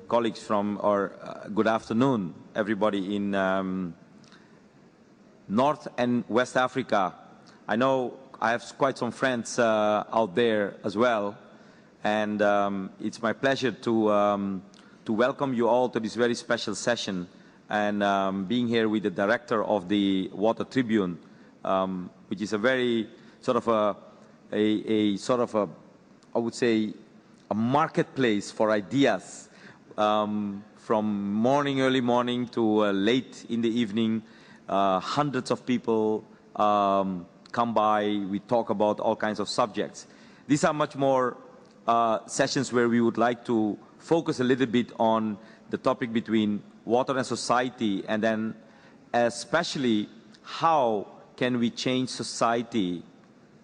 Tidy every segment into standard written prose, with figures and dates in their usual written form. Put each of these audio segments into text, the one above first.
colleagues from, or good afternoon, everybody in North and West Africa. I know I have quite some friends out there as well, and it's my pleasure to welcome you all to this very special session, and being here with the director of the Water Tribune, which is a very sort of I would say, a marketplace for ideas, from early morning to late in the evening. Hundreds of people come by, we talk about all kinds of subjects. These are much more sessions where we would like to focus a little bit on the topic between water and society, and then especially how can we change society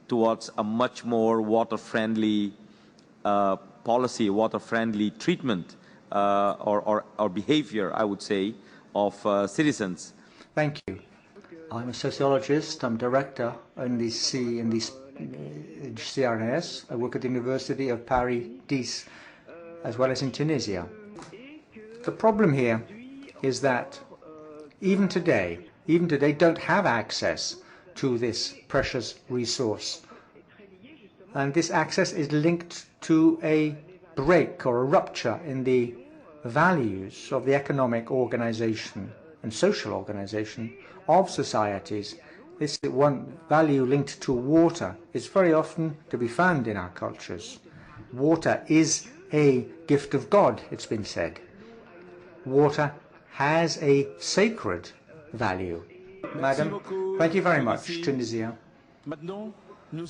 towards a much more water-friendly policy, water-friendly treatment or behavior, I would say, of citizens. Thank you. I'm a sociologist. I'm director in the CRNS. I work at the University of Paris 10, as well as in Tunisia. The problem here is that even today don't have access to this precious resource. And this access is linked to a break or a rupture in the values of the economic organization and social organization of societies. This one value linked to water is very often to be found in our cultures. Water is a gift of God, it's been said. Water has a sacred value. Madam, thank you very much, Tunisia.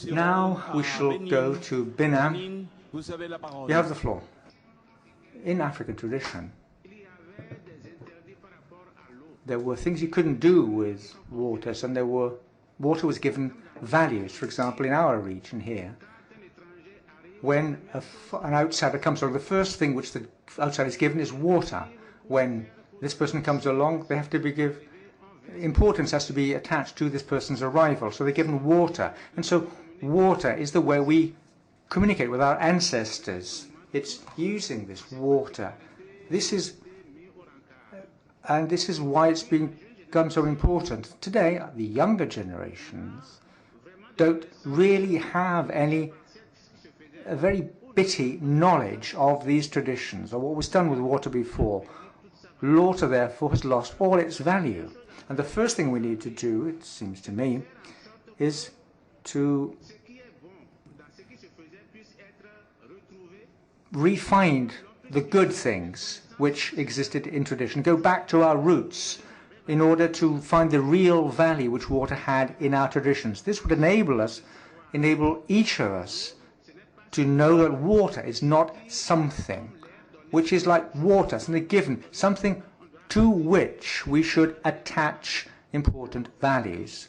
Now we shall go to Benin. You have the floor. In African tradition, there were things you couldn't do with water, and water was given values. For example, in our region here, when an outsider comes along, the first thing which the outsider is given is water. When this person comes along, they have to be given importance has to be attached to this person's arrival, so they're given water. And so water is the way we communicate with our ancestors. It's using this water. This is why it's become so important. Today, the younger generations don't really have a very bitty knowledge of these traditions, or what was done with water before. Water, therefore, has lost all its value. And the first thing we need to do, it seems to me, is to re-find the good things which existed in tradition, go back to our roots in order to find the real value which water had in our traditions. This would enable each of us to know that water is not something which is like water, something given, something to which we should attach important values.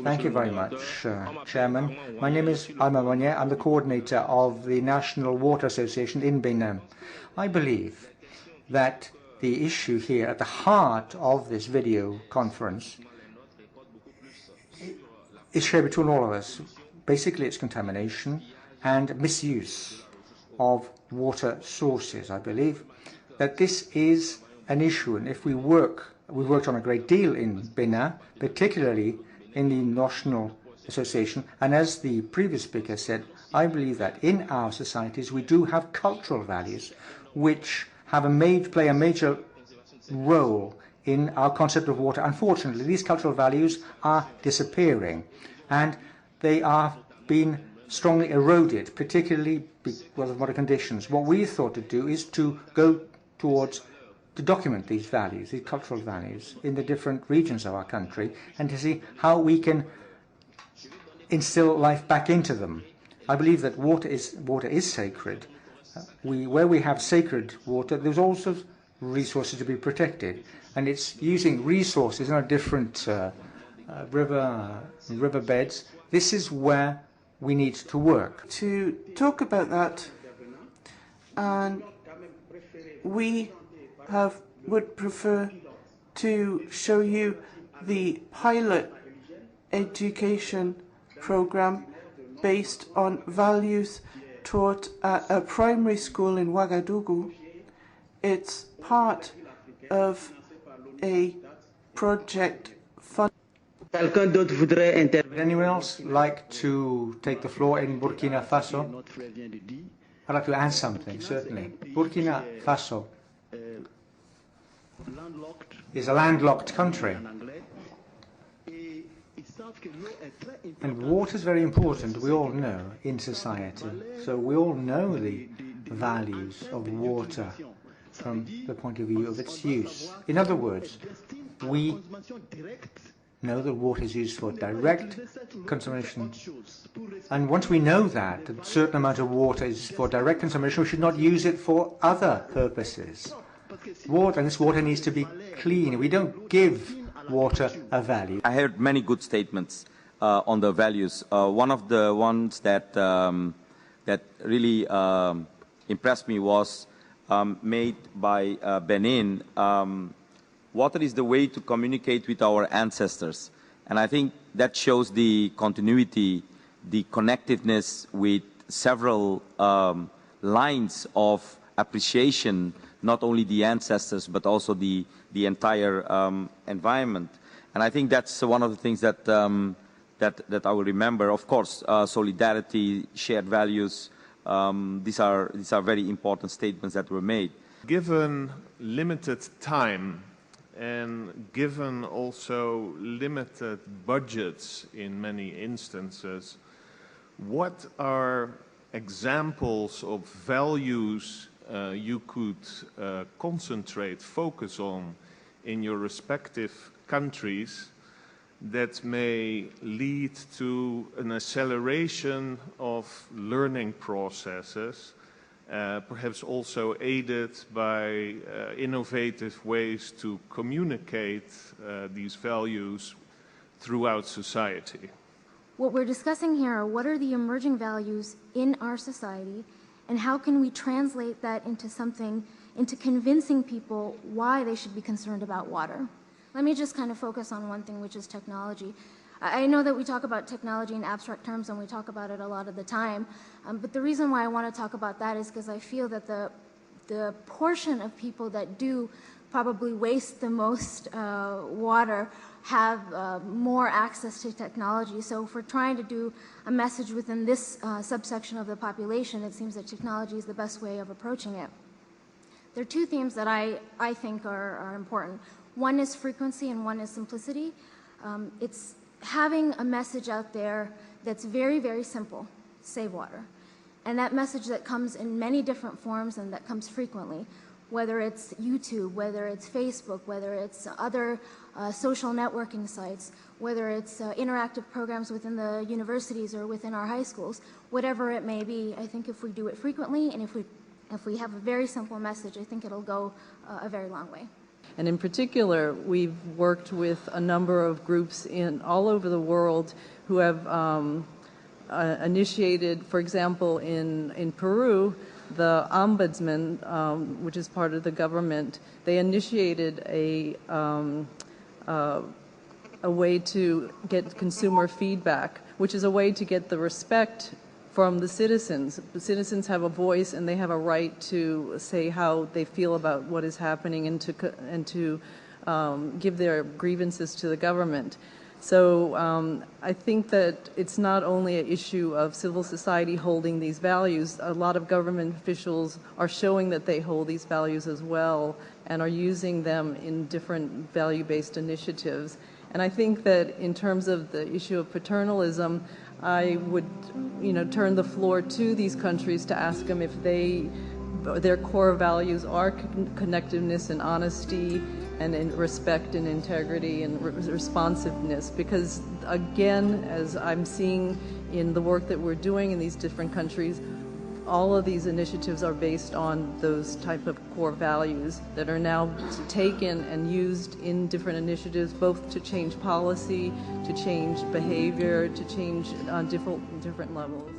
Thank you very much, Chairman. My name is Alma Monnier. I'm the coordinator of the National Water Association in Benin. I believe that the issue here at the heart of this video conference is shared between all of us. Basically, it's contamination and misuse of water sources. I believe that this is an issue, and if we've worked on a great deal in Benin, particularly in the National Association, and as the previous speaker said, I believe that in our societies we do have cultural values which have play a major role in our concept of water. Unfortunately, these cultural values are disappearing, and they are being strongly eroded, particularly because of modern conditions. What we thought to do is to go towards to document these values, these cultural values, in the different regions of our country, and to see how we can instill life back into them. I believe that water is sacred. Where we have sacred water, there's also resources to be protected, and it's using resources in our different riverbeds. This is where we need to work. To talk about that, and we would prefer to show you the pilot education program based on values taught at a primary school in Ouagadougou. It's part of a project funded. Would anyone else like to take the floor in Burkina Faso? I'd like to add something, certainly. Burkina Faso is a landlocked country. And water is very important, we all know, in society. So we all know the values of water from the point of view of its use. In other words, we know that water is used for direct consumption. And once we know that a certain amount of water is for direct consumption, we should not use it for other purposes. And this water needs to be clean. We don't give water a value. I heard many good statements on the values. One of the ones that that really impressed me was made by Benin. Water is the way to communicate with our ancestors. And I think that shows the continuity, the connectiveness with several lines of appreciation, not only the ancestors, but also the entire environment. And I think that's one of the things that, that I will remember. Of course, solidarity, shared values, these are very important statements that were made. Given limited time, and given also limited budgets in many instances, what are examples of values you could concentrate, focus on in your respective countries that may lead to an acceleration of learning processes, perhaps also aided by innovative ways to communicate these values throughout society? What we're discussing here are what are the emerging values in our society, and how can we translate that into something, into convincing people why they should be concerned about water. Let me just kind of focus on one thing, which is technology. I know that we talk about technology in abstract terms and we talk about it a lot of the time, but the reason why I want to talk about that is because I feel that the portion of people that do probably waste the most water have more access to technology. So if we're trying to do a message within this subsection of the population, it seems that technology is the best way of approaching it. There are two themes that I think are important. One is frequency and one is simplicity. It's having a message out there that's very, very simple: save water. And that message that comes in many different forms and that comes frequently, whether it's YouTube, whether it's Facebook, whether it's other social networking sites, whether it's interactive programs within the universities or within our high schools, whatever it may be. I think if we do it frequently and if we have a very simple message, I think it'll go a very long way. And in particular, we've worked with a number of groups all over the world who have initiated, for example, in Peru, the ombudsman, which is part of the government, they initiated a way to get consumer feedback, which is a way to get the respect from the citizens. The citizens have a voice and they have a right to say how they feel about what is happening and to give their grievances to the government. So I think that it's not only an issue of civil society holding these values. A lot of government officials are showing that they hold these values as well and are using them in different value-based initiatives. And I think that in terms of the issue of paternalism, I would, turn the floor to these countries to ask them if their core values are connectiveness and honesty and in respect and integrity and responsiveness. Because again, as I'm seeing in the work that we're doing in these different countries, all of these initiatives are based on those type of core values that are now taken and used in different initiatives, both to change policy, to change behavior, to change on different levels.